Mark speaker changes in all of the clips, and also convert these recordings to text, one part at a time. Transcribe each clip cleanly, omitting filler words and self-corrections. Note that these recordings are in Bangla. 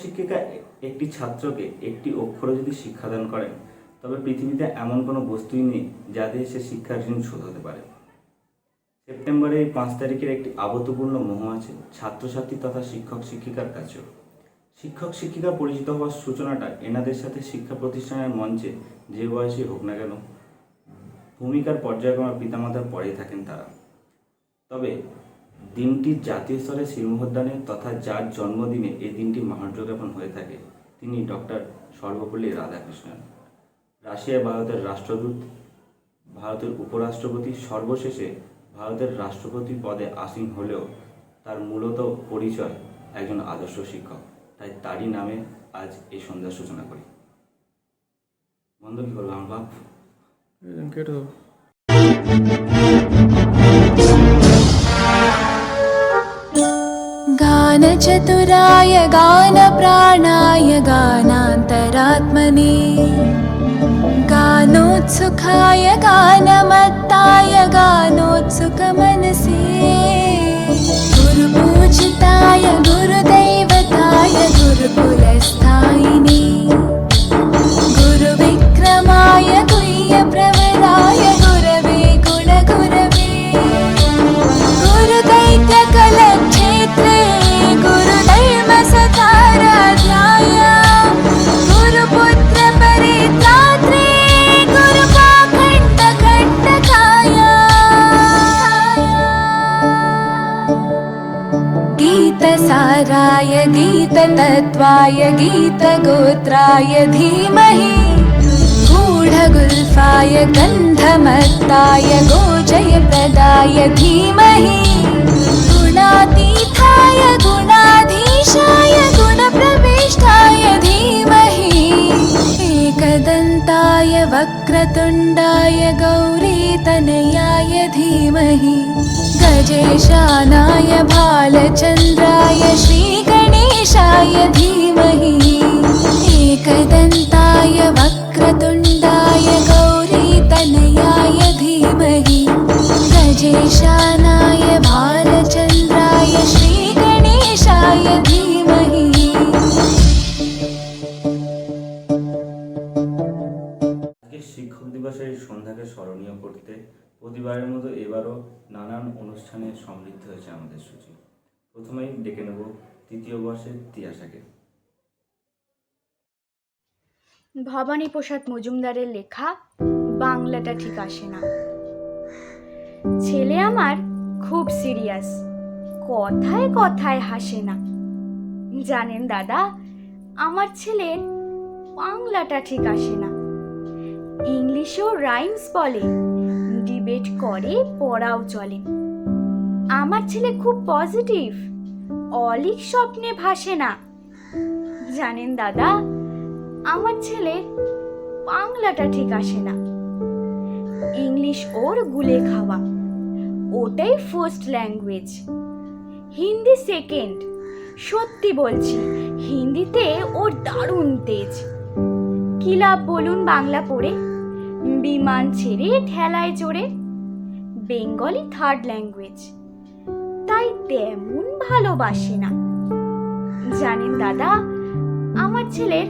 Speaker 1: শিক্ষিকা একটি ছাত্রকে একটি অক্ষরে যদি শিক্ষাদান করেন, তবে পৃথিবীতে এমন কোনো বস্তুই নেই যা দিয়ে সে শিক্ষার ঋণ শোধ হতে পারে। সেপ্টেম্বরের এই 5 তারিখের একটি আবদ্ধপূর্ণ মোহ আছে ছাত্রছাত্রী তথা শিক্ষক শিক্ষিকার কাছেও। শিক্ষক শিক্ষিকা পরিচিত হওয়ার সূচনাটা এনাদের সাথে শিক্ষা প্রতিষ্ঠানের মঞ্চে যে বয়সে হোক না কেন ভূমিকার পর্যায়ক্রমে পিতামাতার পরেই থাকেন তারা। তবে দিনটি জাতীয় স্তরে শিরোমোহরদানে তথা যার জন্মদিনে এই দিনটি মাহার্ঘ্য জ্ঞাপন হয়ে থাকে তিনি ডক্টর সর্বপল্লী রাধাকৃষ্ণন। রাশিয়ায় ভারতের রাষ্ট্রদূত, ভারতের উপরাষ্ট্রপতি, সর্বশেষে ভারতের রাষ্ট্রপতি পদে আসীন হলেও তার মূলত পরিচয় একজন আদর্শ শিক্ষক। তাই তারই নামে আজ এই সন্ধ্যার সূচনা করি। বন্ধ কি করবো আমার বাপ?
Speaker 2: কেটে দাও।
Speaker 3: गानचतुराय गानप्राणाय गानान्तरात्मने गानोत्सुकाय गानमत्ताय गानोत्सुकमनसे गुरुपूजिताय गुरुदैवताय गुरुकुलस्थायिने गुरुविक्रमाय गुह्यप्रवराय गुरवे गुणगुरवे गुरुदैत्यकलक्षेत्रे गुरुधर्मसताराध्याय गुरुपुत्रपरित्रात्रे गुरुपाखण्डखण्डकाय गीतसाराय गीततत्त्वाय गीतगोत्राय धीमहि गूढगुल्फाय गन्धमत्ताय गोजयप्रदाय धीमहि गुणातीताय गुणाधीशाय गुणप्रविष्टाय धीमहि एकदन्ताय वक्रतुण्डाय गौरीतनयाय धीमहि गजेशानाय भालचन्द्राय श्रीगणेशाय धीमहि एकदन्ताय वक्रतुण्डाय गौरीतनयाय धीमहि गजेशानाय भालचन्द्राय श्रीगणेशाय धीमहि।
Speaker 1: আজকে শিক্ষক দিবসের এই সন্ধ্যাকে স্মরণীয় করতে প্রতিবারের মতো এবারও নানান অনুষ্ঠানে সমৃদ্ধ হয়েছে আমাদের সূচি। প্রথমেই ডেকে নেব তৃতীয় বর্ষের তিয়াশাকে।
Speaker 4: ভবানী প্রসাদ মজুমদারের লেখা বাংলাটা ঠিক আসে না। ছেলে আমার খুব সিরিয়াস, কথায় কথায় হাসে না। জানেন দাদা, আমার ছেলের বাংলাটা ঠিক আসে না। ইংলিশেও রাইমস বলে, ডিবেট করে, পড়াও চলে। আমার ছেলে খুব পজিটিভ, অলিক স্বপ্নে ভাসে না। জানেন দাদা, আমার ছেলের বাংলাটা ঠিক আসে না। ইংলিশ ওর গুলে খাওয়া, ওটাই ফার্স্ট ল্যাঙ্গুয়েজ। হিন্দি সেকেন্ড। সত্যি বলছি, হিন্দিতে ওর দারুণ তেজ। কি লাভ বলুন বাংলা পড়ে, বিমান ছেড়ে ঠেলায় চড়ে। বেঙ্গলি থার্ড ল্যাঙ্গুয়েজ, তাই তেমন ভালোবাসে না। জানেন দাদা, আমার ছেলের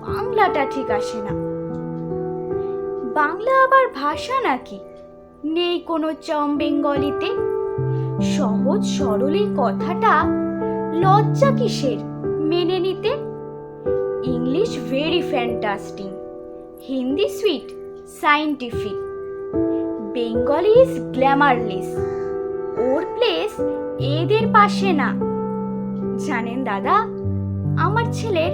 Speaker 4: বাংলাটা ঠিক আসে না। বাংলা আবার ভাষা নাকি? নেই কোনো চম বেঙ্গলিতে। সহজ সরল এই কথাটা লজ্জা কিসের মেনে নিতে? English very fantastic, Hindi sweet scientific, Bengali is glamourless, or place এদের পাশে না। জানেন দাদা, আমার ছেলের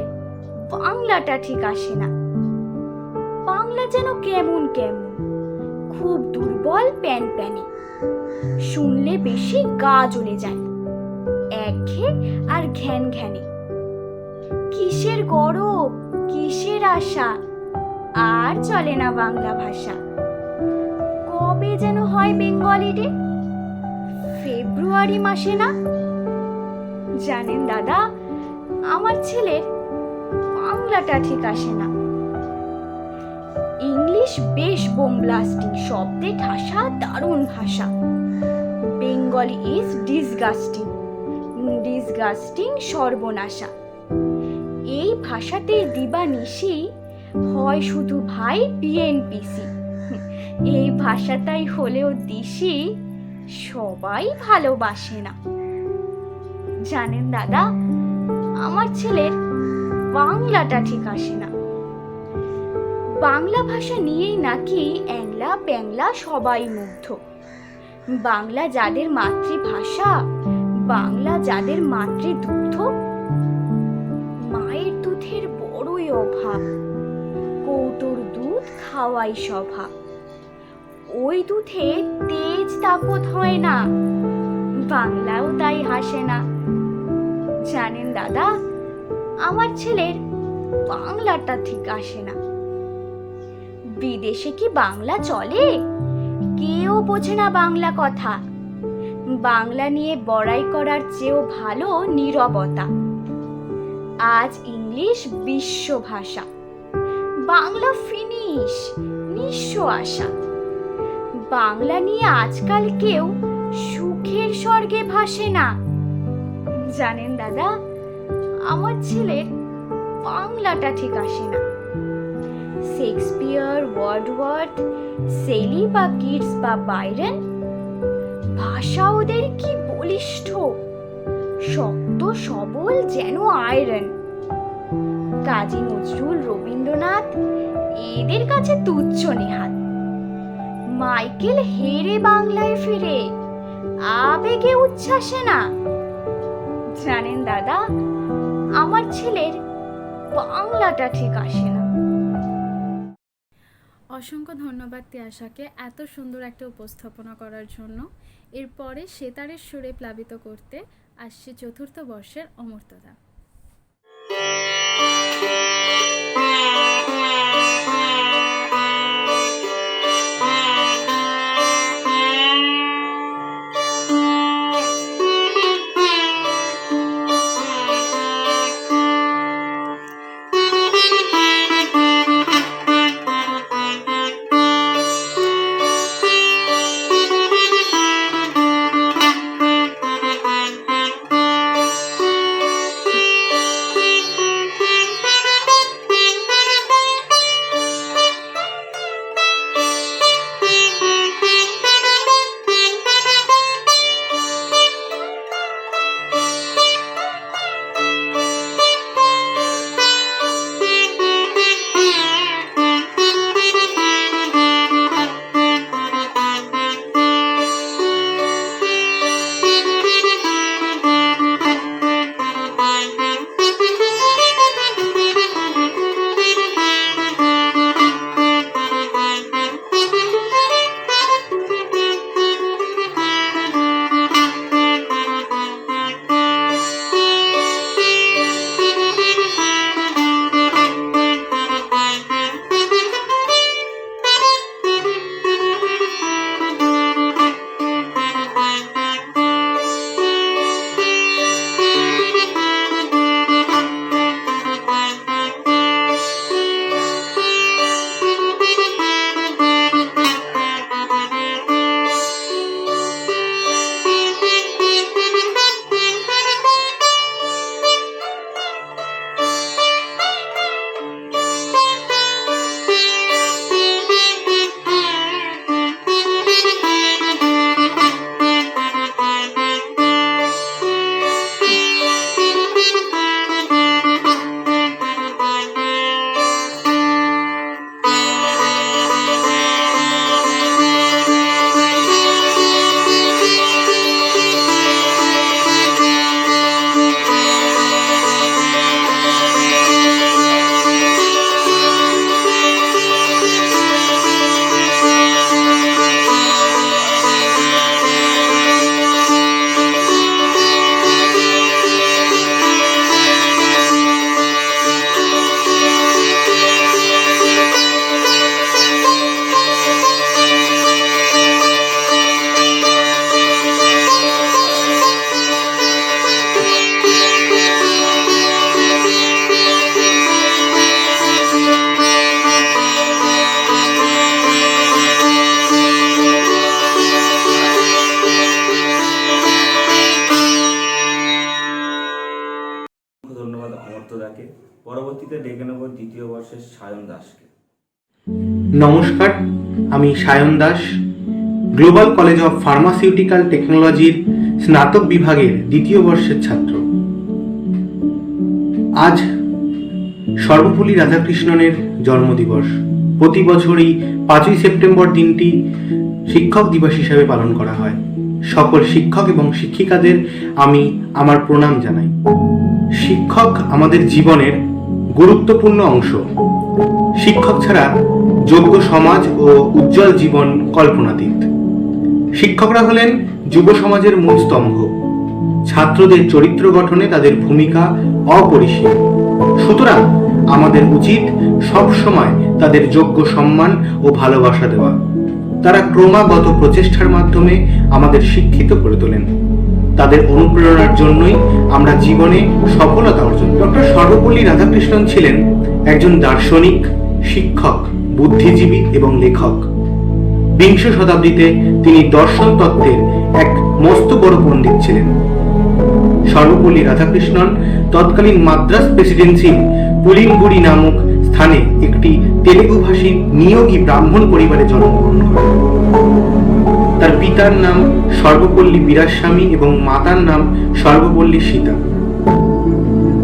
Speaker 4: বাংলাটা ঠিক আসে না। বাংলা যেন কেমন কেমন, খুব দুর্বল প্যানপ্যানে, শুনলে বেশি গা জ্বলে যায়, একঘেয়ে আর ঘ্যান ঘ্যানে। কিসের গরব, কিসের আশা, আর চলে না বাংলা ভাষা। কবে যেন হয় বেঙ্গলি ডে? ফেব্রুয়ারি মাসে না? জানেন দাদা, আমার ছেলের বাংলাটা ঠিক আসে না। ইংলিশ বেশ বোমব্লাস্টিং, শব্দে ঠাসা, দারুণ ভাষা। বেঙ্গলি ইজ ডিসগাস্টিং, ডিসগাস্টিং সর্বনাশা। ভাষাতেই দিবানিশি হয় শুধু ভাই বিএনপিসি। এই ভাষাটাই হলেও দিশি সবাই ভালোবাসে না। জানেন দাদা, আমার ছেলের বাংলাটা ঠিক আসে না। বাংলা ভাষা নিয়েই নাকি অ্যাংলা প্যাংলা সবাই মুগ্ধ। বাংলা যাদের মাতৃভাষা, বাংলা যাদের মাতৃদুগ্ধ, মায়ের দুধের বড়ই অভাব, কৌটোর দুধ খাওয়াই স্বভাব। ওই দুধে তেজ তাকত হয় না, বাংলাও তাই হাসে না। জানেন দাদা, আমার ছেলের বাংলাটা ঠিক আসে না। বিদেশে কি বাংলা চলে? কেউ বোঝে না বাংলা কথা। বাংলা নিয়ে বড়াই করার চেয়েও ভালো নীরবতা। আজ ইংলিশ বিশ্ব ভাষা, বাংলা ফিনিশ নিঃস্ব আশা। বাংলা নিয়ে আজকাল কেউ সুখের স্বর্গে ভাসে না। জানেন দাদা, আমার ছেলের বাংলাটা ঠিক আসে না। শেক্সপিয়ার, ওয়ার্ডওয়ার্থ, শেলি বা কিটস বা বাইরন, ভাষা ওদের কি বলিষ্ঠ, শক্ত সবল যেন আয়রন। কাজী নজরুল, রবীন্দ্রনাথ এদের কাছে তুচ্ছ নেহাত। মাইকেল হেরে বাংলায় ফিরে, আবেগে উচ্ছ্বাসে না। জানেন দাদা, আমার ছেলের বাংলাটা ঠিক আসে না।
Speaker 5: অসংখ্য ধন্যবাদ তিয়াশাকে এত সুন্দর একটা উপস্থাপনা করার জন্য। এরপরে সেতারের সুরে প্লাবিত করতে আসছে চতুর্থ বর্ষের অমর্ত্যদা।
Speaker 1: পরবর্তীতে ডেকে নেব দ্বিতীয় বর্ষের সায়ন দাসকে।
Speaker 6: নমস্কার, আমি Sayan Das, global college of pharmaceutical টেকনোলজির স্নাতক বিভাগের দ্বিতীয় বর্ষের ছাত্র। আজ সর্বপল্লী রাধাকৃষ্ণনের জন্মদিবস। প্রতি বছরই 5ই সেপ্টেম্বর দিনটি শিক্ষক দিবস হিসাবে পালন করা হয়। সকল শিক্ষক এবং শিক্ষিকাদের আমি আমার প্রণাম জানাই। শিক্ষক আমাদের জীবনের গুরুত্বপূর্ণ অংশ। শিক্ষক ছাড়া যোগ্য সমাজ ও উজ্জ্বল জীবন কল্পনাতীত। শিক্ষকরা হলেন যুব সমাজের মূল স্তম্ভ। ছাত্রদের চরিত্র গঠনে তাদের ভূমিকা অপরিসীম। সুতরাং আমাদের উচিত সব সময় তাদের যোগ্য সম্মান ও ভালোবাসা দেওয়া। তারা ক্রমাগত প্রচেষ্টার মাধ্যমে আমাদের শিক্ষিত করে তোলেন। তাদের অনুপ্রেরণার জন্যই আমরা জীবনে সফলতা অর্জন করি। ডক্টর সর্বপল্লী রাধাকৃষ্ণন ছিলেন একজন দার্শনিক, শিক্ষক, বুদ্ধিজীবী এবং লেখক। বিংশ শতাব্দীতে তিনি দর্শন তত্ত্বের এক মস্ত বড় পণ্ডিত ছিলেন। সর্বপল্লী রাধাকৃষ্ণন তৎকালীন মাদ্রাস প্রেসিডেন্সির পুলিঙ্গুড়ি নামক স্থানে একটি তেলুগু ভাষী নিয়োগী ব্রাহ্মণ পরিবারে জন্মগ্রহণ করেন। তার পিতার নাম সর্বপল্লী বীরাস্বামী এবং মাতার নাম সর্বপল্লী সীতা।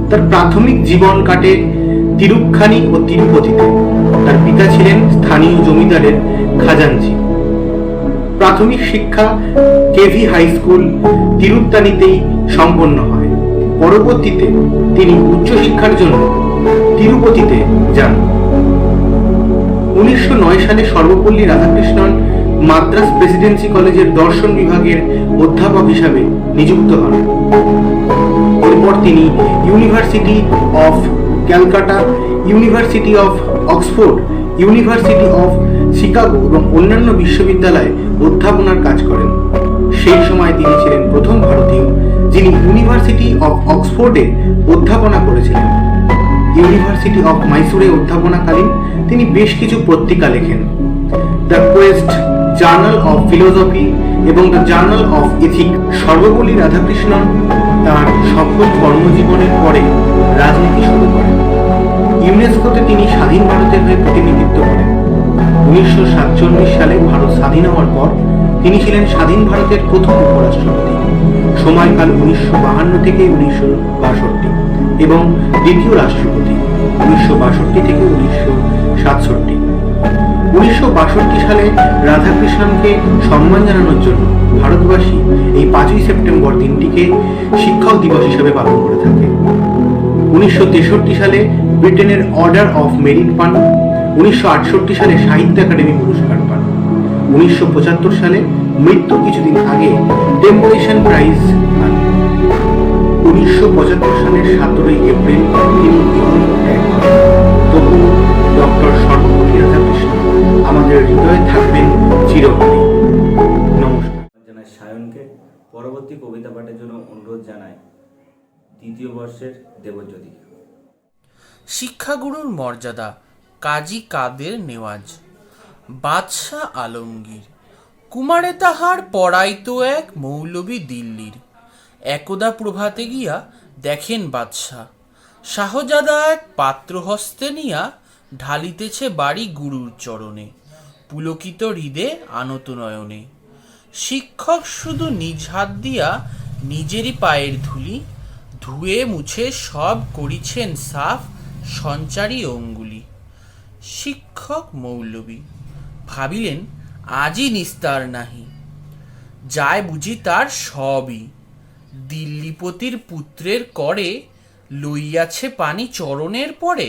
Speaker 6: তার প্রাথমিক জীবন কাটে তিরুক্ষানি ও তিরুপতিতে। তার পিতা ছিলেন স্থানীয় জমিদারের খাজানচি। প্রাথমিক শিক্ষা কেভি হাই স্কুল তিরুত্তানিতেই সম্পন্ন হয়। পরবর্তীতে তিনি উচ্চশিক্ষার জন্য তিরুপতিতে যান। 1909 সালে সর্বপল্লী রাধাকৃষ্ণন মাদ্রাস প্রেসিডেন্সি কলেজের দর্শন বিভাগের অধ্যাপক হিসাবে নিযুক্ত হন। এরপর তিনি university of Calcutta, university of Oxford, university of Chicago এবং অন্যান্য বিশ্ববিদ্যালয়ে অধ্যাপনার কাজ করেন। সেই সময় তিনি ছিলেন প্রথম ভারতীয় যিনি ইউনিভার্সিটি অফ অক্সফোর্ডে অধ্যাপনা করেছিলেন। ইউনিভার্সিটি অফ মাইসুরে অধ্যাপনাকালীন তিনি বেশ কিছু পত্রিকা লেখেন। The quest, journal of philosophy এবং the journal of ethic. Sarvepalli Radhakrishnan তার সফল কর্মজীবনের পরে রাজনীতি শুরু করেন। ইউনেস্কোতে তিনি স্বাধীন ভারতের হয়ে প্রতিনিধিত্ব করেন। 1947 সালে ভারত স্বাধীন হওয়ার পর তিনি ছিলেন স্বাধীন ভারতের প্রথম উপরাষ্ট্রপতি। সময়কাল 1952 থেকে 1962 এবং দ্বিতীয় রাষ্ট্রপতি 1962 থেকে 1967। 1962 সালে রাধাকৃষ্ণনকে সম্মান জানানোর জন্য ভারতবাসী এই 5ই সেপ্টেম্বর দিনটিকে শিক্ষক দিবস হিসেবে পালন করে থাকে। 1963 সালে ব্রিটেনের অর্ডার অফ মেরিট পান। 1968 সালে সাহিত্য একাডেমি পুরস্কার পান। 1975 সালে মৃত্যুর কিছুদিন আগে টেম্পটেশন প্রাইজ পান। 1975 সালের 17 এপ্রিল তিনি ত্যাগ করেন। তবু ডক্টর সর্বপল্লী রাধাকৃষ্ণ আমাদের হৃদয়ে থাকবেন চিরকালই। নমস্কার
Speaker 1: জানাই সায়নকে। পরবর্তী কবিতা পাঠের জন্য অনুরোধ জানাই দ্বিতীয় বর্ষের দেবজ্যোতি।
Speaker 7: শিক্ষাগুরুর মর্যাদা কাজী কাদের নেওয়াজ। বাদশাহ আলমগীর কুমারে তাহার পড়াইতো এক মৌলবী দিল্লির। একদা প্রভাতে গিয়া দেখেন বাদশাহ শাহজাদা এক পাত্র হস্তে নিয়া ঢালিতেছে বাড়ি গুরুর চরণে। পুলকিত হৃদে আনত নয়নে। শিক্ষক শুধু নিজ হাত দিয়া নিজেরই পায়ের ধুলি ধুয়ে মুছে সব করিছেন সাফ সঞ্চারী অঙ্গুলি। শিক্ষক মৌলবী ভাবিলেন আজই নিস্তার নাহি, যায় বুঝি তার সবই। দিল্লিপতির পুত্রের করে লইয়াছে পানি চরণের পরে।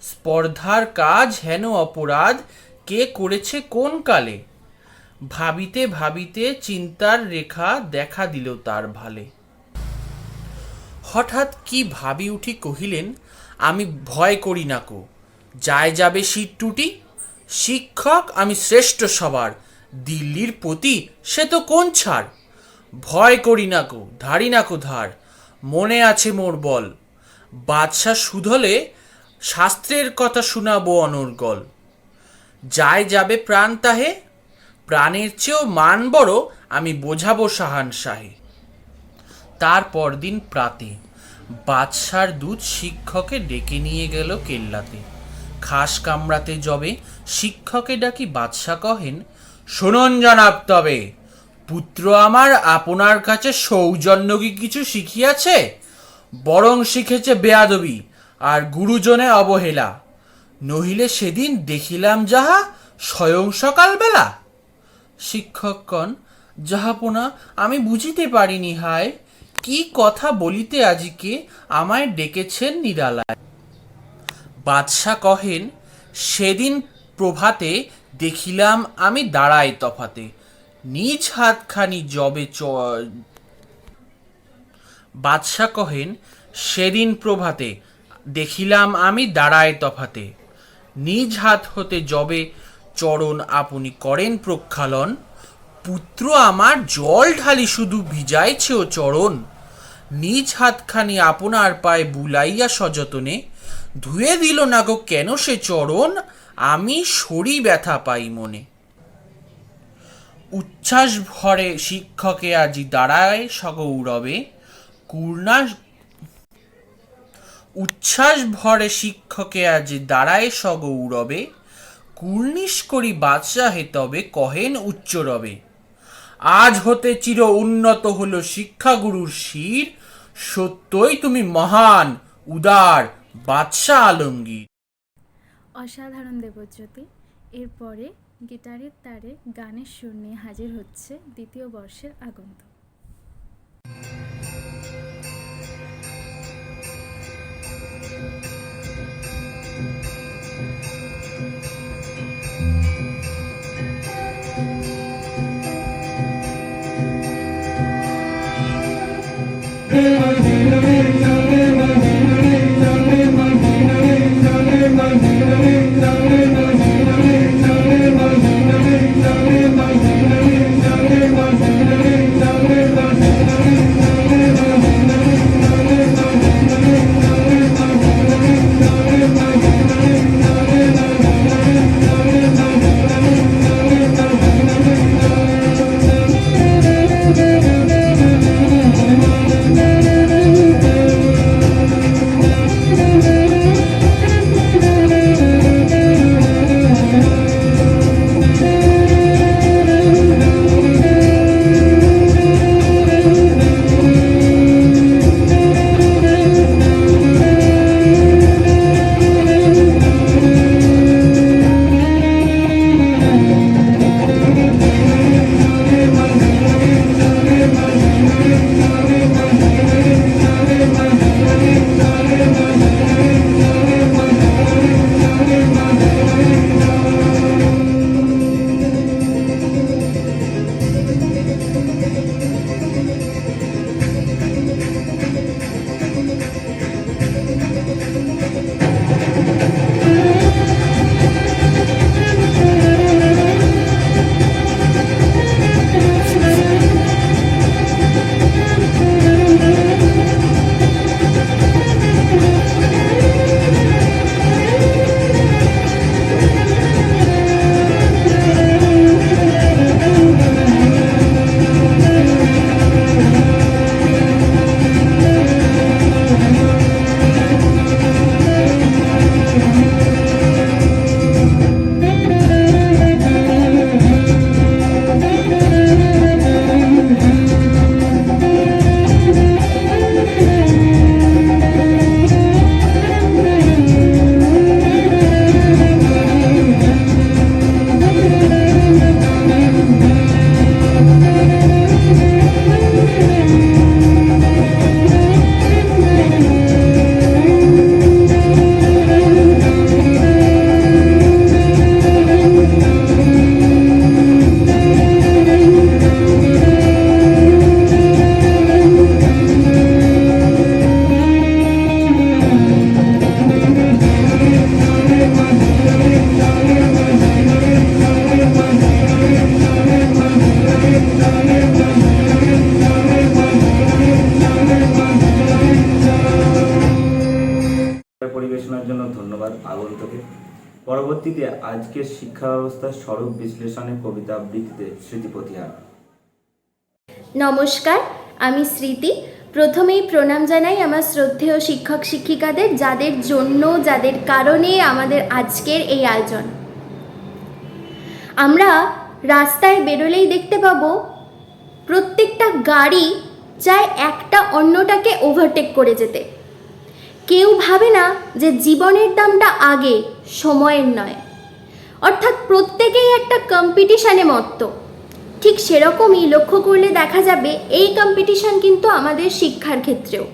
Speaker 7: স্পর্ধার কাজ হেন অপরাধ কে করেছে কোন কালে। ভাবিতে ভাবিতে চিন্তার রেখা দেখা দিল তার ভালে। হঠাৎ কি ভাবি উঠি কহিলেন আমি ভয় করি না কো, যায় যাবে শীত টুটি। শিক্ষক আমি শ্রেষ্ঠ সবার, দিল্লির পতি সে তো কোন ছাড়। ভয় করি না কো, ধারি না কো ধার, মনে আছে মোর বল। বাদশা শুধলে শাস্ত্রের কথা শোনাবো অনর্গল। যায় যাবে প্রাণ তাহে, প্রাণের চেয়েও মান বড়, আমি বোঝাবো শাহানশাহে। তার পরদিন প্রাতে বাদশার দূত শিক্ষকে ডেকে নিয়ে গেল কেল্লাতে। খাস কামড়াতে যবে শিক্ষকে ডাকি বাদশা কহেন, শুনুন জনাব, তবে পুত্র আমার আপনার কাছে সৌজন্য কি কিছু শিখিয়াছে? বরং শিখেছে বেয়াদবি আর গুরুজনে অবহেলা। নহিলে সেদিন দেখিলাম যাহা স্বয়ং সকালবেলা। শিক্ষকগণ, যাহাপনা আমি বুঝিতে পারিনি, হায় কি কথা বলিতে আজিকে আমায় ডেকেছেন নিরালায়। বাদশা কহেন, সেদিন প্রভাতে দেখিলাম আমি দাঁড়াই তফাতে, নিজ হাতখানি যবে বাদশা কহেন, সেদিন প্রভাতে দেখিলাম আমি দাঁড়ায় তফাতে, নিজ হাত হতে যবে চরণ আপনি করেন প্রক্ষালন, পুত্র আমার জল ঢালি শুধু ভিজাইছে ও চরণ, নিজ হাতখানি আপনার পায়ে বুলাইয়া সযতনে, ধুয়ে দিল না গো কেন সে চরণ, আমি সরি ব্যথা পাই মনে। উচ্ছ্বাস ভরে শিক্ষকে আজি দাঁড়ায় সগৌরবে, উচ্ছ্বাস ভরে শিক্ষকে আজ দাঁড়ায় সগৌরবে, কুর্নিশ করি বাদশাহে তবে কহেন উচ্চ রবে, আজ হতে চির উন্নত হলো শিক্ষাগুরুর শির, সত্যই তুমি মহান উদার বাদশা আলমগীর।
Speaker 5: অসাধারণ দেবজ্যোতি। এরপরে গিটারের তারে গানের সুর নিয়ে হাজির হচ্ছে দ্বিতীয় বর্ষের আগন্তুক।
Speaker 1: পরিবেশনার জন্য ধন্যবাদ আগন্তুকে। পরবর্তীতে আজকের শিক্ষা ব্যবস্থার স্বরূপ বিশ্লেষণে কবিতা আবৃত্তিতে স্মৃতি প্রতিহার।
Speaker 4: নমস্কার, আমি স্মৃতি।
Speaker 8: প্রথমেই প্রণাম জানাই আমার শ্রদ্ধেয় শিক্ষক শিক্ষিকাদের, যাদের জন্য, যাদের কারণে আমাদের আজকের এই আয়োজন। আমরা রাস্তায় বেরোলেই দেখতে পাবো প্রত্যেকটা গাড়ি চায় একটা অন্যটাকে ওভারটেক করে যেতে। কেউ ভাবে না যে জীবনের দামটা আগে, সময়ের নয়। অর্থাৎ প্রত্যেকেই একটা কম্পিটিশানে মত্ত। ঠিক সেরকমই লক্ষ্য করলে দেখা যাবে এই কম্পিটিশান কিন্তু আমাদের শিক্ষার ক্ষেত্রেও।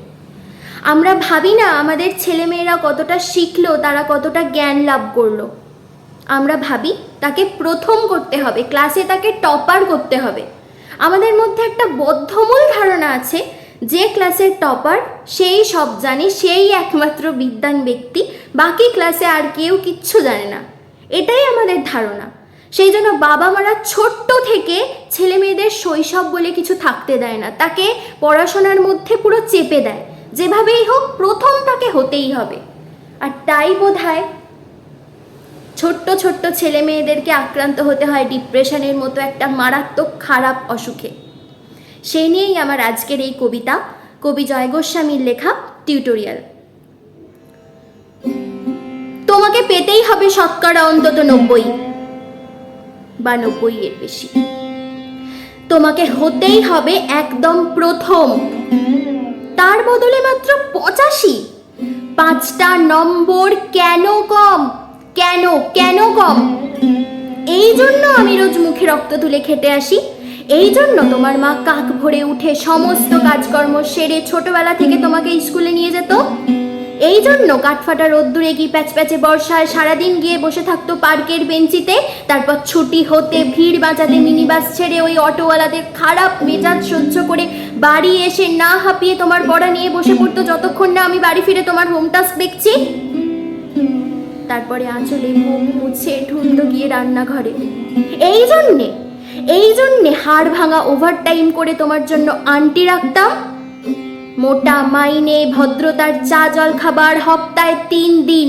Speaker 8: আমরা ভাবি না আমাদের ছেলেমেয়েরা কতটা শিখলো, তারা কতটা জ্ঞান লাভ করলো। আমরা ভাবি তাকে প্রথম করতে হবে, ক্লাসে তাকে টপার করতে হবে। আমাদের মধ্যে একটা বদ্ধমূল ধারণা আছে যে ক্লাসের টপার সেই সব জানে, সেই একমাত্র বিদ্বান ব্যক্তি, বাকি ক্লাসে আর কেউ কিচ্ছু জানে না, এটাই আমাদের ধারণা। সেই জন্য বাবা মারা ছোট্ট থেকে ছেলে মেয়েদের শৈশব বলে কিছু থাকতে দেয় না, তাকে পড়াশোনার মধ্যে পুরো চেপে দেয়, যেভাবেই হোক প্রথম তাকে হতেই হবে। আর তাই বোধহয় ছোট্ট ছোট্ট ছেলে মেয়েদেরকে আক্রান্ত হতে হয় ডিপ্রেশনের মতো একটা মারাত্মক খারাপ অসুখে। সেই নিয়েই আমার আজকের এই কবিতা, কবি জয় গোস্বামীর লেখা টিউটোরিয়াল। তোমাকে পেতেই হবে শতকরা অন্তত 90 বা 90 এর বেশি। তোমাকে হতেই হবে একদম প্রথম, তার বদলে মাত্র 85। 5টা নম্বর কেন কম? কেন কেন কম? এই জন্য আমি রোজ মুখে রক্ত তুলে খেটে আসি। এই জন্য তোমার মা কাক ভরে উঠে সমস্ত কাজকর্ম সেরে ছোটবেলা থেকে তোমাকে স্কুলে নিয়ে যেত। এই জন্য কাঠফাটা রোদ্দুরে কি প্যাচপ্যাচে বর্ষায় সারাদিন গিয়ে বসে থাকতো পার্কের বেঞ্চিতে, তারপর ছুটি হতে ভিড় বাঁচাতে মিনি বাস ছেড়ে ওই অটোওয়ালাদের খারাপ মেজাজ সহ্য করে বাড়ি এসে না হাঁপিয়ে তোমার পড়া নিয়ে বসে পড়তো যতক্ষণ না আমি বাড়ি ফিরে তোমার হোম টাস্ক দেখছি। তারপরে আঁচলে মুখ মুছে ঢুলতো গিয়ে রান্নাঘরে। এই জন্যে হাড় ভাঙা ওভারটাইম করে তোমার জন্য আন্টি রাখতাম। মোটা মাইনে, ভদ্রতার চা জল খাবার, হপ্তায় 3 দিন।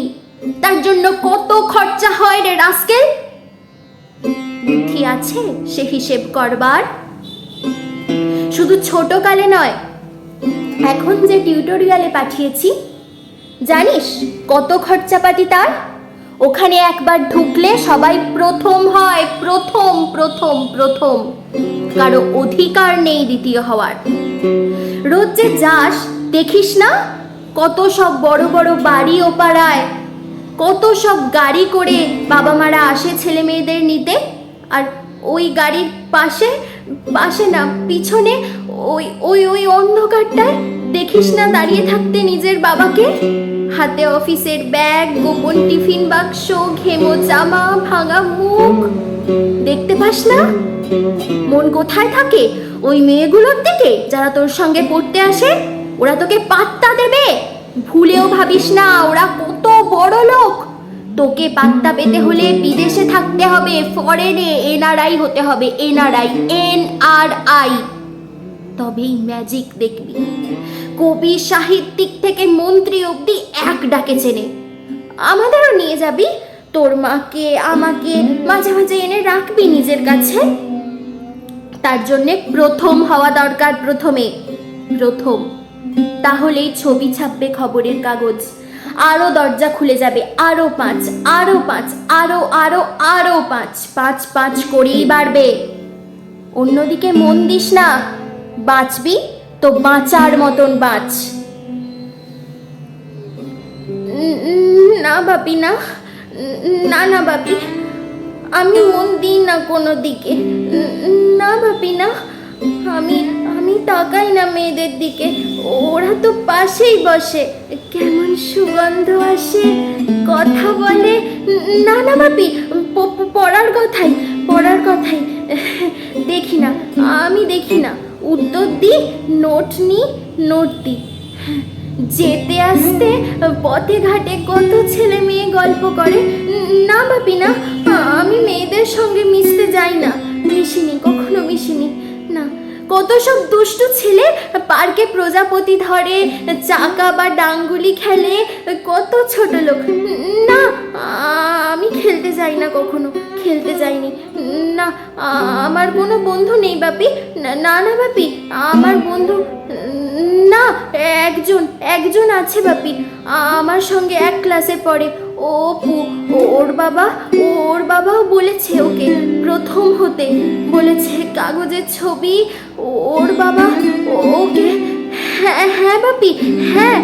Speaker 8: তার জন্য কত খরচা হয় রে রাস্কেল? বুদ্ধি আছে সে হিসেব করবার? শুধু ছোটকালে নয়, এখন যে টিউটোরিয়ালে পাঠিয়েছি, জানিস কত খরচাপাতি তার? ওখানে একবার ঢুকলে সবাই প্রথম হয়, প্রথম প্রথম প্রথম, কারো অধিকার নেই দ্বিতীয় হওয়ার। রোজ যে যাস দেখিস না কত সব বড় বড় বাড়ি ও পাড়ায়, কত সব গাড়ি করে বাবা মারা আসে ছেলে মেয়েদের নিতে। আর ওই গাড়ির পাশে না পিছনে ওই ওই ওই অন্ধকারটায় দেখিস না দাঁড়িয়ে থাকতে নিজের বাবাকে, হাতে অফিসের ব্যাগ, গোপন টিফিন বাক্স, ঘেমো জামা, ভাঙা মুখ। দেখতে পাস না? মন কোথায় থাকে? ওই মেয়েগুলোর দিকে যারা তোর সঙ্গে পড়তে আসে। ওরা তোকে পাত্তা দেবে? ভুলেও ভাবিস না ওরা কত বড় লোক। তোকে পাত্তা পেতে হলে বিদেশে থাকতে হবে, ফরেনে এনআরআই হতে হবে, এনআরআই। তবেই ম্যাজিক দেখবি। কবি, সাহিত্যিক থেকে মন্ত্রী অবধি এক ডাকে চেনে। আমাদেরও নিয়ে যাবি, তোর মাকে আমাকে মাঝে মাঝে এনে রাখবি নিজের কাছে। তার জন্যে প্রথম হওয়া দরকার, প্রথম। তাহলেই ছবি ছাপবে খবরের কাগজ, আরো দরজা খুলে যাবে, আরো 5, আরো 5, আরো আরো আরো 5, 5 5 করেই বাড়বে। অন্যদিকে মন দিস না, বাঁচবি তো বাঁচার মতন বাঁচ। না বাপি, না না বাপি, আমি মন দিই না কোনো দিকে। না বাপি না, আমি তাকাই না মেয়েদের দিকে, ওরা তো পাশেই বসে, কেমন সুগন্ধ আসে, কথা বলে। না না বাপি, পড়ার কথাই দেখি না, আমি দেখি না, উত্তর দিই, নোট দিই। যেতে আসতে পথে ঘাটে কত ছেলে মেয়ে গল্প করে। না বাপি না, আমি মেয়েদের সঙ্গে মিশতে যাই না, কখনো মিশিনি না। কত সব দুষ্টু ছেলে পার্কে প্রজাপতি ধরে, চাকা বা ডাঙ্গুলি খেলে, কত ছোট লোক। না, আমি খেলতে যাই না, কখনো খেলতে যাইনি। না, আমার কোনো বন্ধু নেই বাপি। না না বাপি, আমার বন্ধু না, একজন একজন আছে বাপি, আমার সঙ্গে এক ক্লাসে পড়ে। অপু, ওর বাবাও বলেছে ওকে প্রথম হতে, বলেছে কাগজের ছবি ওর বাবা ওকে। হ্যাঁ হ্যাঁ বাপি, হ্যাঁ।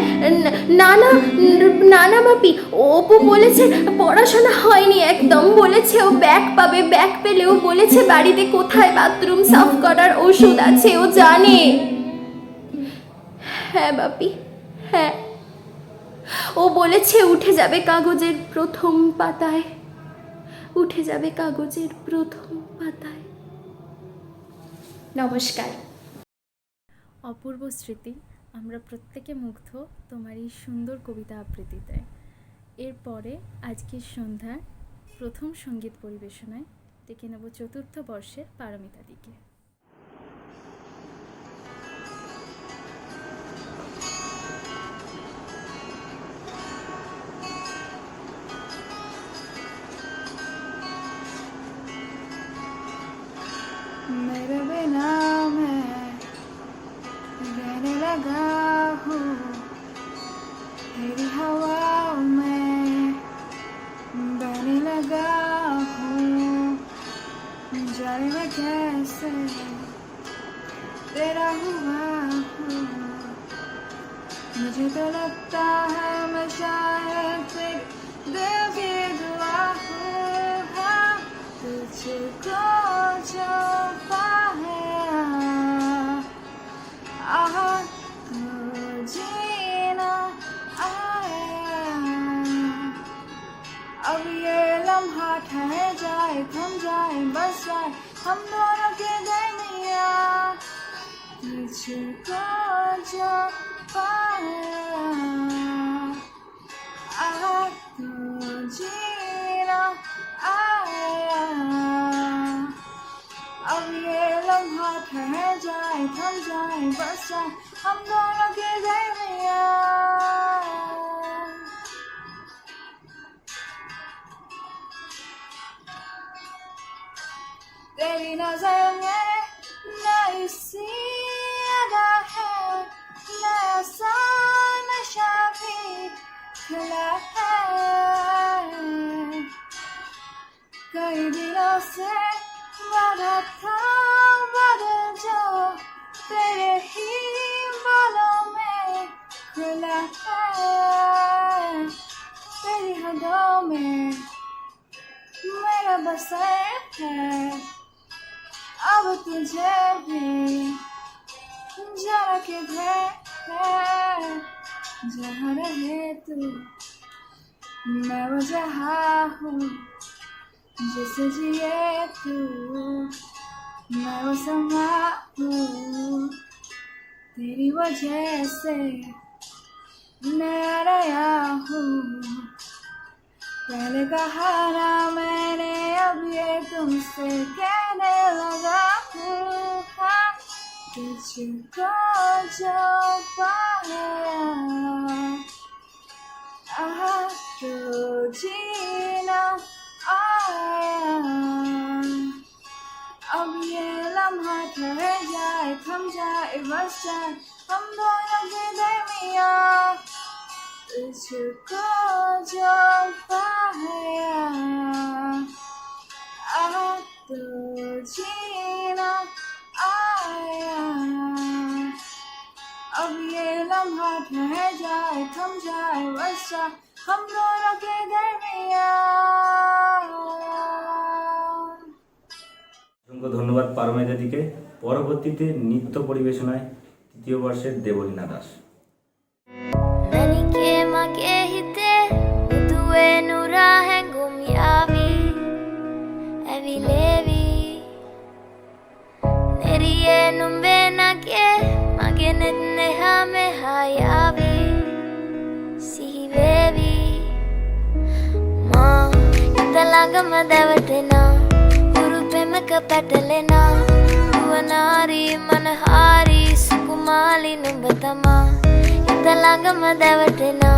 Speaker 8: না বাপি, অপু বলেছে পড়াশোনা হয়নি একদম, বলেছে ও ব্যাক পাবে, ব্যাক পেলেও বলেছে বাড়িতে কোথায় বাথরুম সাফ করার ওষুধ আছে ও জানে। হ্যাঁ বাপি, হ্যাঁ। ও বলেছে উঠে যাবে কাগজের প্রথম পাতায়, উঠে যাবে কাগজের প্রথম পাতায়। নমস্কার।
Speaker 5: অপূর্ব স্মৃতি, আমরা প্রত্যেকে মুগ্ধ তোমার এই সুন্দর কবিতা আবৃত্তিতে। এরপরে আজকের সন্ধ্যার প্রথম সঙ্গীত পরিবেশনায় ডেকে নেব চতুর্থ বর্ষের পারমিতাদিকে।
Speaker 9: मेरे बिना मैं रहने लगा हूँ, तेरी हवाओं में बहने लगा हूँ, जाने मैं कैसे तेरा हुआ हूँ। मुझे तो लगता है मैं शायद तेरे दिल की दुआ हूँ, हाँ, तुझको जो पाया तो जीना आया। अब ये लम्हा ठहर जाए, थम जाए, बस जाए हम दोनों के दरमियाँ, तुझको जो पाया तो जीना आया। अब ये लम्हा ठहर जाए, थम जाए, बस जाए हम दोनों के दरमियाँ। तेरी नजर में नई सी अदा है, नया सा नशा भी खिला है। कई दिनों से वादा था बदल जो तेरे ही बालों में खुला है। तेरी हदों में मेरा बसर है, अब तुझे भी जाना किधर है। जहाँ रहे तू मैं वो जहाँ हूँ, जिसे जिए तू मैं वो समा हूँ। तेरी वजह से मैं आया हूँ, पहले कहा ना मैंने, अब ये तुमसे कहने लगा हूँ, हाँ, तुझको जो पाया तो जीना आया। अब ये लम्हा ठहर जाए, थम जाए, बस जाए हम दोनों के दरमियाँ, तुझको जो पाया तो जीना आया। अब ये लम्हा ठहर जाए, थम जाए, बस जाए हम दोनों के दरमियाँ।
Speaker 1: অসংখ্য ধন্যবাদ পারমিতাদিকে। পরবর্তীতে নৃত্য পরিবেশনায় তৃতীয় বর্ষের দেবলীনা দাস।
Speaker 3: පැටලෙනා නුවනාරී මනහාරී සුකුමාලි නුඹ තමා හිත ළඟම දැවටෙනා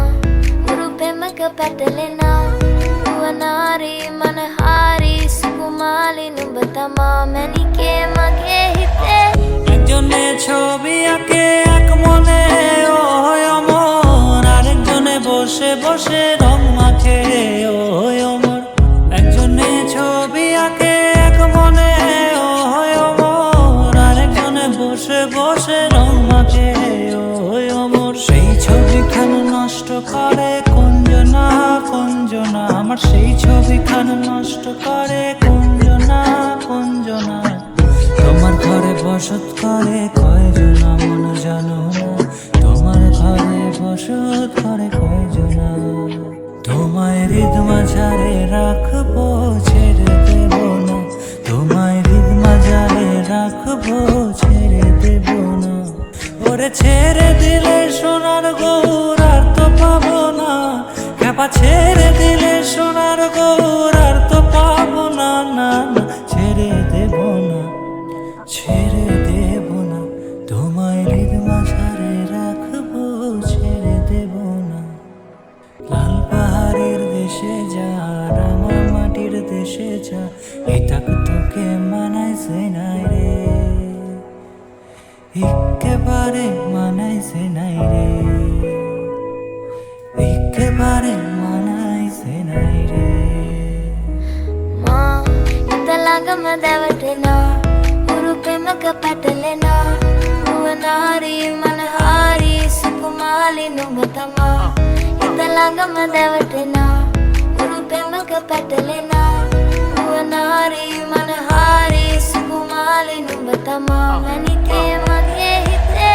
Speaker 3: උරුපෙමක පැටලෙනා නුවනාරී මනහාරී සුකුමාලි නුඹ තමා මැණිකේ මගේ හිතේ
Speaker 10: একজনে ছবি আঁকে এক মনে বসে রং মাখে ওই অমর, একজনে ছবি আঁকে এক মনে ওই অমর, আরেকজনে বসে বসে রং মাখে ওই অমর। সেই ছবিখান নষ্ট করে কুঞ্জনা কুঞ্জনা, আমার সেই ছবিখান নষ্ট করে কুঞ্জনা কুঞ্জনা। তোমার ঘরে বসত করে কয়জনা মন জানো না, তোমার ঘরে বসত করে কয়জনা। তোমায় হৃদ মাঝারে রাখবো ছেড়ে দেব না, তোমায় হৃদ মাঝারে রাখবো ছেড়ে দেব না। ওরে ছেড়ে দিলে সোনার গৌর আর তো পাবো না, খ্যাপা ছেড়ে দিলে সোনার গৌর আর তো পাবো না, না না ছেড়ে দেব না, ছেড়ে দেব না। তোমায় হৃদ মাঝারে রাখবো ছেড়ে দেব না। লাল পাহাড়ের দেশে যা, রাঙা মাটির দেশে যা, এটা তোকে মানাইছে নাই রে, একেবারে মানাইছে নাই রে, একেবারে মানাইছে নাই রে।
Speaker 3: మా ఇంతలాగా మదవటేనా ఊరు ప్రేమక పట్టలేనా, నువ్వు నారి మనహారి సుకుమాలి నువ్వతమా. ఇంతలాగా మదవటేనా ఊరు ప్రేమక పట్టలేనా, నువ్వు నారి మనహారి సుకుమాలి నువ్వతమా. మనితే మగే హితే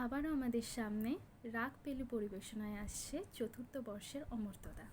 Speaker 5: আবারও আমাদের সামনে রাগ পেলু পরিবেশনায় আসছে চতুর্থ বর্ষের অমর্ত্যদা।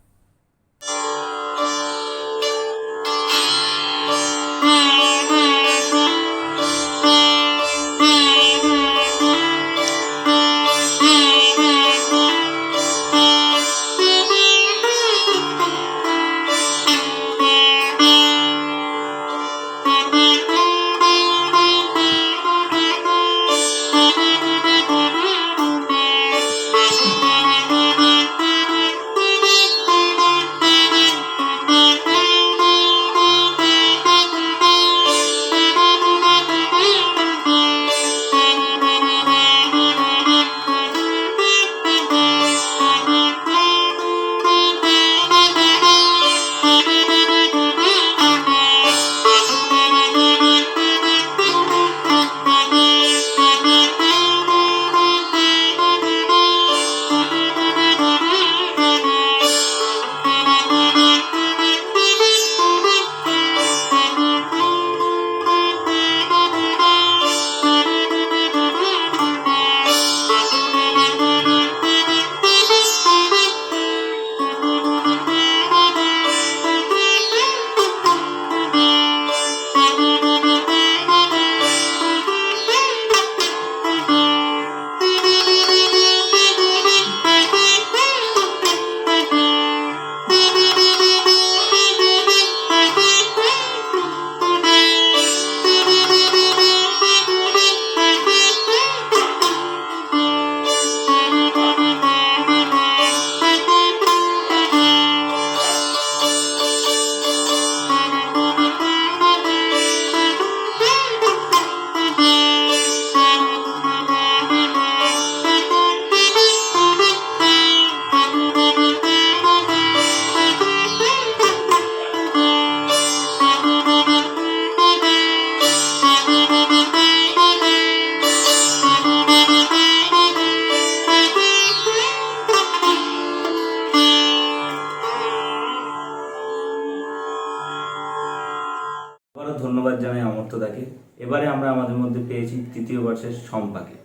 Speaker 1: আবারও ধন্যবাদ জানাই অমর্ত্যদাকে। এবারে আমরা আমাদের মধ্যে পেয়েছি তৃতীয় বর্ষের শম্পাকে।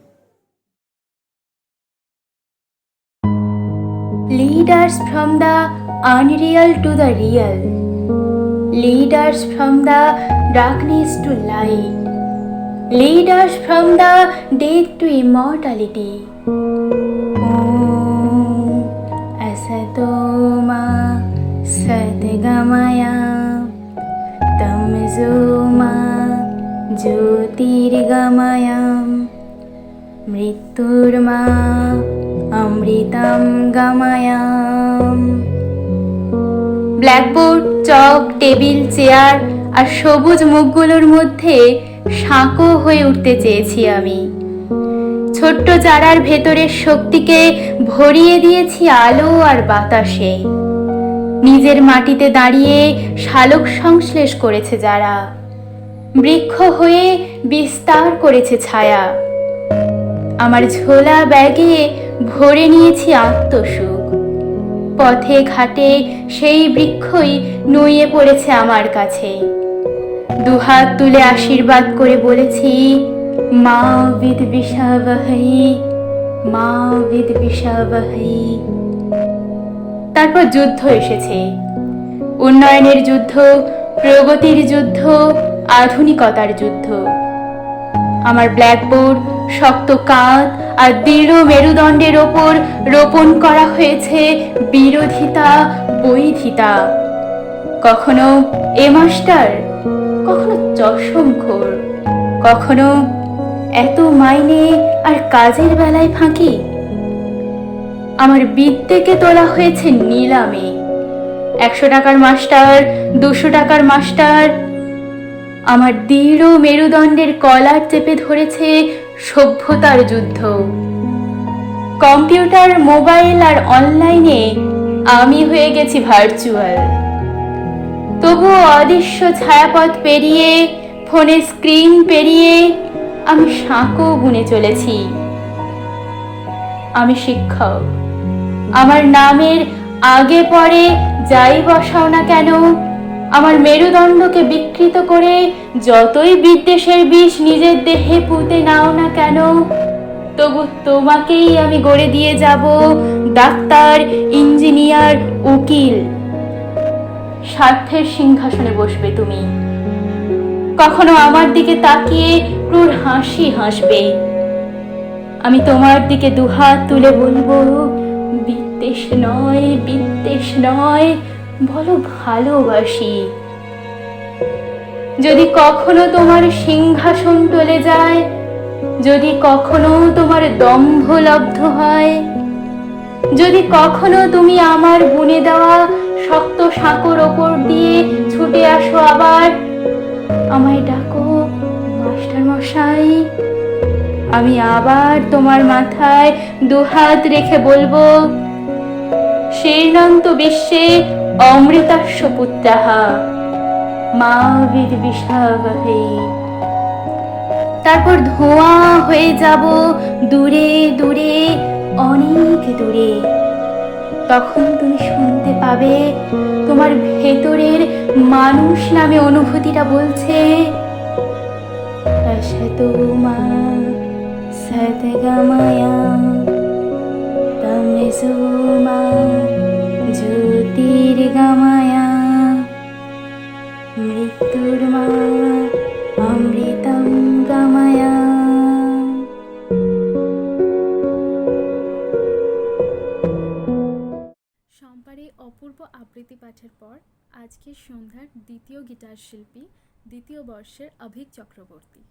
Speaker 4: Lead us from the unreal to the real. Lead us from the darkness to light. Lead us from the death to immortality. Om Asato Ma Satgamaya Tamso Ma Jyotirgamaya Mrityurma অমৃতম গামায়াম। ব্ল্যাকবোর্ড, চক, টেবিল, চেয়ার আর সবুজ মুখগুলোর মধ্যে সাঁকো হয়ে উঠতে চেয়েছি আমি। ছোট্ট চারার ভেতরের শক্তিকে ভরিয়ে দিয়েছি আলো আর বাতাসে। নিজের মাটিতে দাঁড়িয়ে শালক সংশ্লেষ করেছে যারা, বৃক্ষ হয়ে বিস্তার করেছে ছায়া। আমার ঝোলা ব্যাগে ভরে নিয়েছি আত্মসুখ। পথে ঘাটে সেই বৃক্ষই নুয়ে পড়েছে আমার কাছে। দুহাত তুলে আশীর্বাদ করে বলেছি, মা বিদ বিষাবহৈ, মা বিদ বিষাবহৈ। তারপর যুদ্ধ এসেছে, উন্নয়নের যুদ্ধ, প্রগতির যুদ্ধ, আধুনিকতার যুদ্ধ। আমার ব্ল্যাকবোর্ড শক্ত কাঁধ আর দৃঢ় মেরুদণ্ডের ওপর রোপণ করা হয়েছে বিরোধিতা, বৈধিতা। কখনো এ মাস্টার, কখনো চশমখোর, কখনো এত মাইনে আর কাজের বেলায় ফাঁকি। আমার বিদ্যেকে তোলা হয়েছে নিলামে। 100 টাকার মাস্টার, 200 টাকার মাস্টার। আমার দৃঢ় মেরুদণ্ডের কলার চেপে ধরেছে সভ্যতার যুদ্ধ। কম্পিউটার, মোবাইল আর অনলাইনে আমি হয়ে গেছি ভার্চুয়াল। তবুও অদৃশ্য ছায়াপথ পেরিয়ে, ফোনের স্ক্রিন পেরিয়ে আমি সাঁকো বুনে চলেছি। আমি শিক্ষক। আমার নামের আগে পরে যাই বসাও না কেন, আমার মেরুদণ্ডকে বিকৃত করে যতই বিদ্বেষের বিষ নিজের দেহে পুঁতে নাও না কেন, তবু তোমাকেই আমি গড়ে দিয়ে যাব ডাক্তার, ইঞ্জিনিয়ার, উকিল। স্বার্থের সিংহাসনে বসবে তুমি। কখনো আমার দিকে তাকিয়ে ক্রূর হাসি হাসবে। আমি তোমার দিকে দুহাত তুলে বলবো, বিদ্বেষ নয়, বিদ্বেষ নয়, বলো ভালোবাসি। যদি কখনো তোমার সিংহাসন টলে যায়, যদি কখনো তোমার দম্ভ লব্ধ হয়, যদি কখনো তুমি আমার বুনে দেওয়া শক্ত সাঁকোর ওপর দিয়ে ছুটে আসো আবার, আমায় ডাকো মাস্টার মশাই। আমি আবার তোমার মাথায় দুহাত রেখে বলবো, শীর্ণান্ত বিশ্বে অমৃতাস্য পুত্রাহ, মা বিদ বিষাবহৈ। তারপর ধোঁয়া হয়ে যাব দূরে দূরে, অনেক দূরে। তখন তুমি শুনতে পাবে তোমার ভেতরের মানুষ নামে অনুভূতিটা বলছে, আসতো মা সতগময়া তমসো মা জ্যোতির্গময়া মৃত্যুর মা অমৃতম গময়া।
Speaker 5: শম্পার এই অপূর্ব আবৃত্তি পাঠের পর আজকের সন্ধ্যার দ্বিতীয় গিটার শিল্পী, দ্বিতীয় বর্ষের অভিক চক্রবর্তী।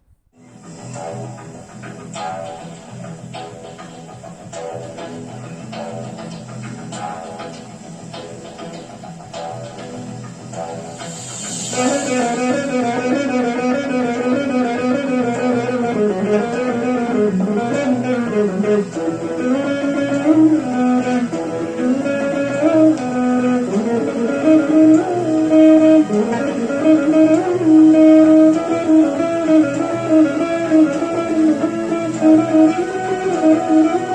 Speaker 3: Thank you.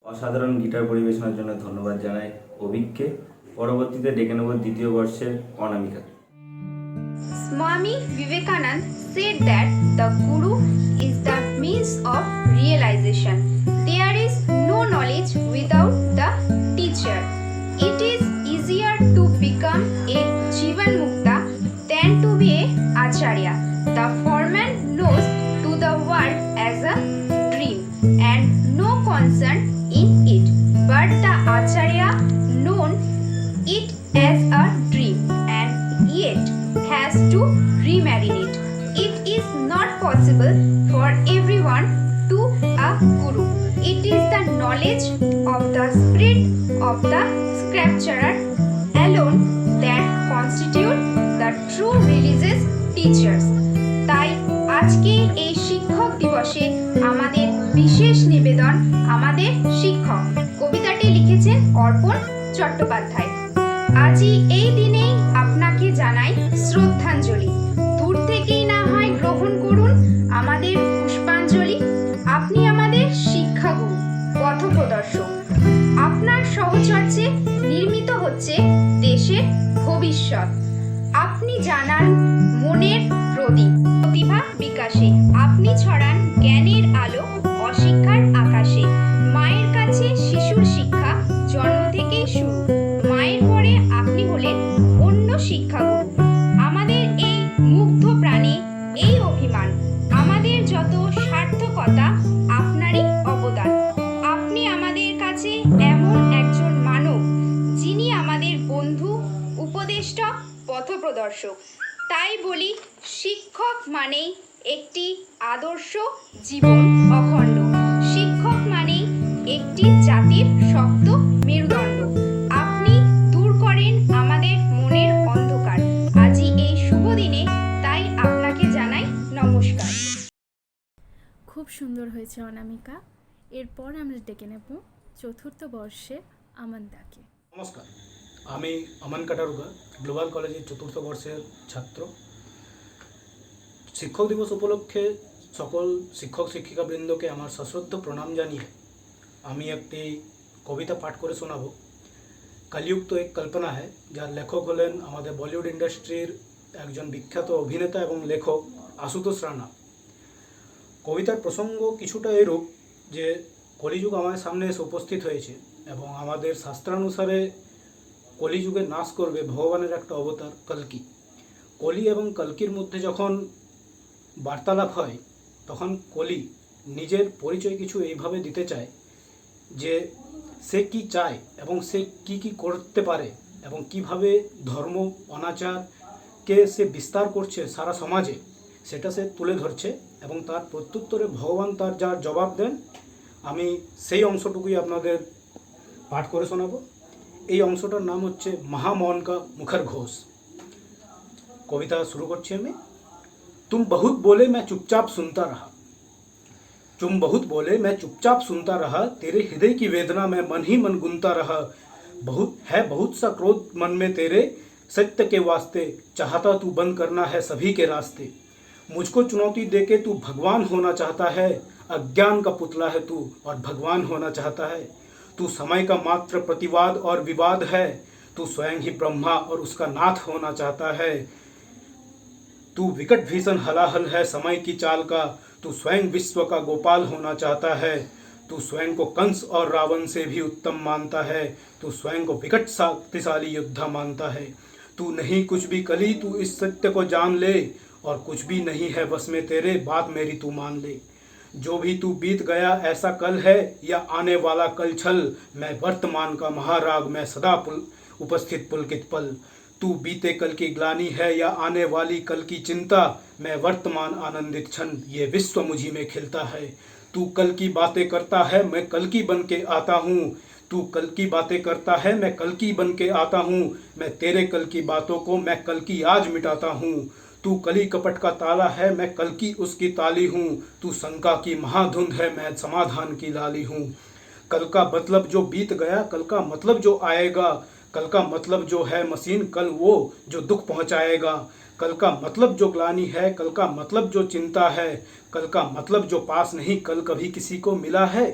Speaker 1: অসাধারণ গিটার পরিবেশনার জন্য ধন্যবাদ জানাই অভিককে। পরবর্তীতে ডেকে নেব দ্বিতীয় বর্ষের অনামিকাকে।
Speaker 11: Swami Vivekanand said that the Guru is the means of realization. There is no knowledge without the teacher. It is easier to become a Jivan Mukta than to be a Acharya. The foreman knows to the world as a dream and no concern in it, but the Acharya known it as a dream and yet has to remarinate. It is not possible for everyone to a guru. It is the knowledge of the spirit of the scripturer alone that constitute the true religious teachers. তাই আজকে এই শিক্ষক দিবসে আমাদের বিশেষ নিবেদন আমাদের শিক্ষক। কবিতাটি লিখেছেন অর্পণ চট্টোপাধ্যায়। আজই এই দিনেই আপনাকে জানাই শ্রদ্ধাঞ্জলি। দূর থেকেই না হয় গ্রহণ করুন আমাদের পুষ্পাঞ্জলি। আপনি আমাদের শিক্ষাগুরু, পথপ্রদর্শক। আপনার সহচর্যে নির্মিত হচ্ছে দেশের ভবিষ্যৎ। আপনি জানান মনের প্রদীপ, প্রতিভা বিকাশে আপনি ছড়ান জ্ঞানের আলো অশিক্ষার আকাশে। মায়ের কাছে শিশুর শিক্ষা জন্ম থেকেই শুরু। মায়ের পরে আপনি হলেন অন্য শিক্ষাগুরু। আমাদের এই মুগ্ধ প্রাণে এই অভিমান, আমাদের যত সার্থকতা আপনারই অবদান। আপনি আমাদের কাছে এমন একজন মানব যিনি আমাদের বন্ধু, উপদেষ্টা, পথপ্রদর্শক। তাই বলি শিক্ষক মানেই একটি আদর্শ জীবন অখণ্ড। শিক্ষক মানেই একটি জাতির শক্ত মেরুদণ্ড। আপনি দূর করেন আমাদের মনের অন্ধকার। আজই এই শুভ দিনে তাই আপনাকে জানাই নমস্কার।
Speaker 5: খুব সুন্দর হয়েছে অনামিকা। এরপর আমরা ডেকে নেব চতুর্থ বর্ষের আমান্দাকে।
Speaker 12: নমস্কার, আমি আমান কাটারুগা, গ্লোবাল কলেজের চতুর্থ বর্ষের ছাত্র। শিক্ষক দিবস উপলক্ষে সকল শিক্ষক শিক্ষিকাবৃন্দকে আমার সশ্রদ্ধ প্রণাম জানিয়ে আমি একটি কবিতা পাঠ করে শোনাবো। কলিযুগ তো এক কল্পনা হ্যায়, যার লেখক হলেন আমাদের বলিউড ইন্ডাস্ট্রির একজন বিখ্যাত অভিনেতা এবং লেখক আশুতোষ রানা। কবিতার প্রসঙ্গ কিছুটা এরূপ যে কলিযুগ আমাদের সামনে এসে উপস্থিত হয়েছে এবং আমাদের শাস্ত্রানুসারে কলিযুগে নাশ করবে ভগবানের একটা অবতার কল্কি। কলি এবং কল্কির মধ্যে যখন বার্তালাপ হয় তখন কলি নিজের পরিচয় কিছু এইভাবে দিতে চায় যে সে কি চায় এবং সে কি করতে পারে এবং কিভাবে ধর্ম অনাচারকে সে বিস্তার করছে সারা সমাজে, সেটা সে তুলে ধরছে এবং তার প্রত্যুত্তরে ভগবান তার যার জবাব দেন। আমি সেই অংশটুকুই আপনাদের পাঠ করে শোনাবো। এই অংশটার নাম হচ্ছে महामौन का मुखर घोष। कविता शुरू करছি আমি। तुम बहुत बोले मैं चुपचाप सुनता रहा, तुम बहुत बोले मैं चुपचाप सुनता रहा, तेरे हृदय की वेदना में मन ही मन गुनता रहा। बहुत सा क्रोध मन में तेरे, सत्य के वास्ते चाहता तू बंद करना है सभी के रास्ते। मुझको चुनौती देके तू भगवान होना चाहता है, अज्ञान का पुतला है तू और भगवान होना चाहता है। तू समय का मात्र प्रतिवाद और विवाद है, तू स्वयं ही ब्रह्मा और उसका नाथ होना चाहता है। तू विकट भीषण हलाहल है समय की चाल का, तू स्वयं विश्व का गोपाल होना चाहता है। तू स्वयं को कंस और रावण से भी उत्तम मानता है, तू स्वयं को विकट शक्तिशाली योद्धा मानता है। तू नहीं कुछ भी कली, तू इस सत्य को जान ले, और कुछ भी नहीं है बस में तेरे, बात मेरी तू मान ले। जो भी तू बीत गया ऐसा कल है या आने वाला कल छल, मैं वर्तमान का महाराग, मैं सदा उपस्थित पुलकित पल। तू बीते कल की ग्लानि है या आने वाली कल की चिंता, मैं वर्तमान आनंदित क्षण ये विश्व मुझी में खिलता है। तू कल की बातें करता है, मैं कल की बन के आता हूँ। तू कल की बातें करता है, मैं कल की बन के आता हूँ। मैं तेरे कल की बातों को मैं कल की आज मिटाता हूँ। तू कली कपट का ताला है, मैं कल की उसकी ताली हूँ। तू शंका की महाधुंध है, मैं समाधान की लाली हूँ। कल का मतलब जो बीत गया, कल का मतलब जो आएगा, कल का मतलब जो है मशीन, कल वो जो दुख पहुंचाएगा। कल का मतलब जो ग्लानि है, कल का मतलब जो चिंता है, कल का मतलब जो पास नहीं कल कभी किसी को मिला है।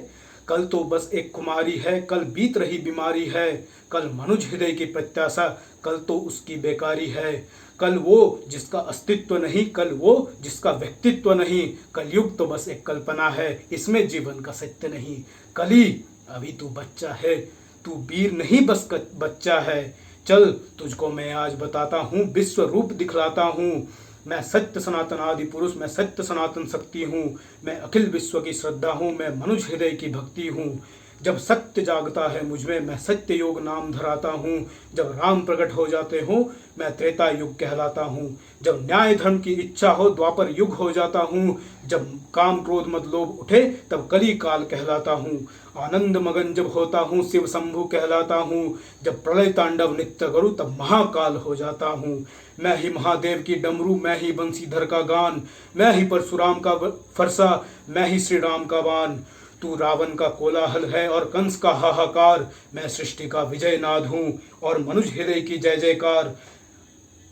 Speaker 12: कल तो बस एक खुमारी है, कल बीत रही बीमारी है। कल मनुज हृदय की प्रत्याशा, कल तो उसकी बेकारी है। कल वो जिसका अस्तित्व नहीं, कल वो जिसका व्यक्तित्व नहीं। कलयुग तो बस एक कल्पना है, इसमें जीवन का सत्य नहीं। कली अभी तू बच्चा है, तू वीर नहीं बस बच्चा है। चल तुझको मैं आज बताता हूँ, विश्व रूप दिखलाता हूँ। मैं सत्य सनातन आदि पुरुष, मैं सत्य सनातन शक्ति हूँ। मैं अखिल विश्व की श्रद्धा हूँ, मैं मनुष्य हृदय की भक्ति हूँ। जब सत्य जागता है मुझ में, मैं सत्य योग नाम धराता हूँ। जब राम प्रकट हो जाते हो, मैं त्रेता युग कहलाता हूँ। जब न्याय धर्म की इच्छा हो, द्वापर युग हो जाता हूँ। जब काम क्रोध मद लोभ उठे, तब कली काल कहलाता हूँ। आनंद मगन जब होता हूँ, शिव शंभु कहलाता हूँ। जब प्रलय तांडव नित्य करूँ, तब महाकाल हो जाता हूँ। मैं ही महादेव की डमरू, मैं ही बंसीधर का गान, मैं ही परशुराम का फरसा, मैं ही श्री राम का बाण। तू रावण का कोलाहल है और कंस का हाहाकार, मैं सृष्टि का विजय नाद हूँ और मनुष्य हृदय की जय जयकार।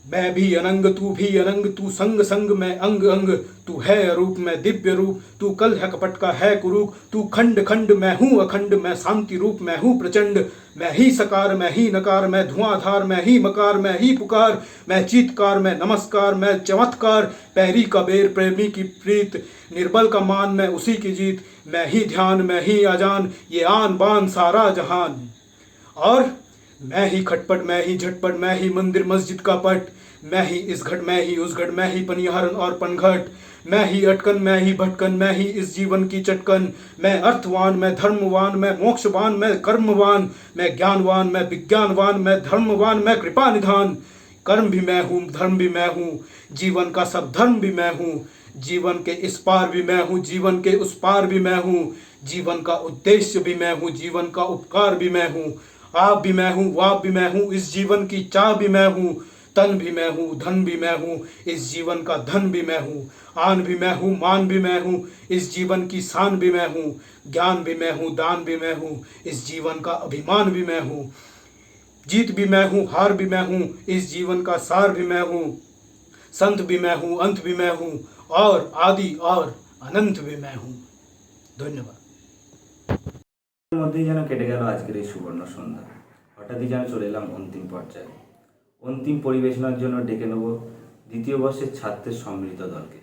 Speaker 12: मैं भी अनंग तू भी अनंग, तू संग संग मैं अंग अंग। तू है अरूप मैं दिव्य रूप, तू कल है कपट का है कुरूप। तू खंड खंड मैं हूँ अखंड, मैं शांति रूप मैं हूँ प्रचंड। मैं ही सकार मैं ही नकार, मैं धुआंधार मैं ही मकार, मैं ही पुकार मैं चीतकार, मैं नमस्कार मैं चमत्कार। पैरी का बेर प्रेमी की प्रीत, निर्बल का मान मैं उसी की जीत। मैं ही ध्यान मैं ही अजान, ये आन बान सारा जहान। और मैं ही खटपट मैं ही झटपट, मैं ही मंदिर मस्जिद का पट। मैं ही इस घट मैं ही उस घट, मैं ही पनिहरन और पनघट। मैं ही अटकन मैं ही भटकन, मैं ही इस जीवन की चटकन। मैं अर्थवान मैं धर्मवान, मैं मोक्षवान मैं कर्मवान। मैं ज्ञानवान मैं विज्ञानवान, मैं धर्मवान मैं कृपा निधान। कर्म भी मैं हूँ धर्म भी मैं हूँ, जीवन का सब धर्म भी मैं हूँ। जीवन के इस पार भी मैं हूँ, जीवन के उस पार भी मैं हूँ। जीवन का उद्देश्य भी मैं हूँ, जीवन का उपकार भी मैं हूँ। आप भी मैं हूँ, वाप भी मैं हूँ, इस जीवन की चाह भी मैं हूँ। तन भी मैं हूँ, धन भी मैं हूँ, इस जीवन का धन भी मैं हूँ। आन भी मैं हूँ, मान भी मैं हूँ, इस जीवन की शान भी मैं हूँ। ज्ञान भी मैं हूँ, दान भी मैं हूँ, इस जीवन का अभिमान भी मैं हूँ। जीत भी मैं हूँ, हार भी मैं हूँ, इस जीवन का सार भी मैं हूँ। संत भी मैं हूँ, अंत भी मैं हूँ, और आदि और अनंत भी मैं हूँ। धन्यवाद।
Speaker 1: মধ্যেই যেন কেটে গেল আজকের এই সুবর্ণ সন্ধ্যা। হঠাৎই যেন চলে এলাম অন্তিম পর্যায়ে। অন্তিম পরিবেশনার জন্য ডেকে নেব দ্বিতীয় বর্ষের ছাত্রের সম্মিলিত দলকে।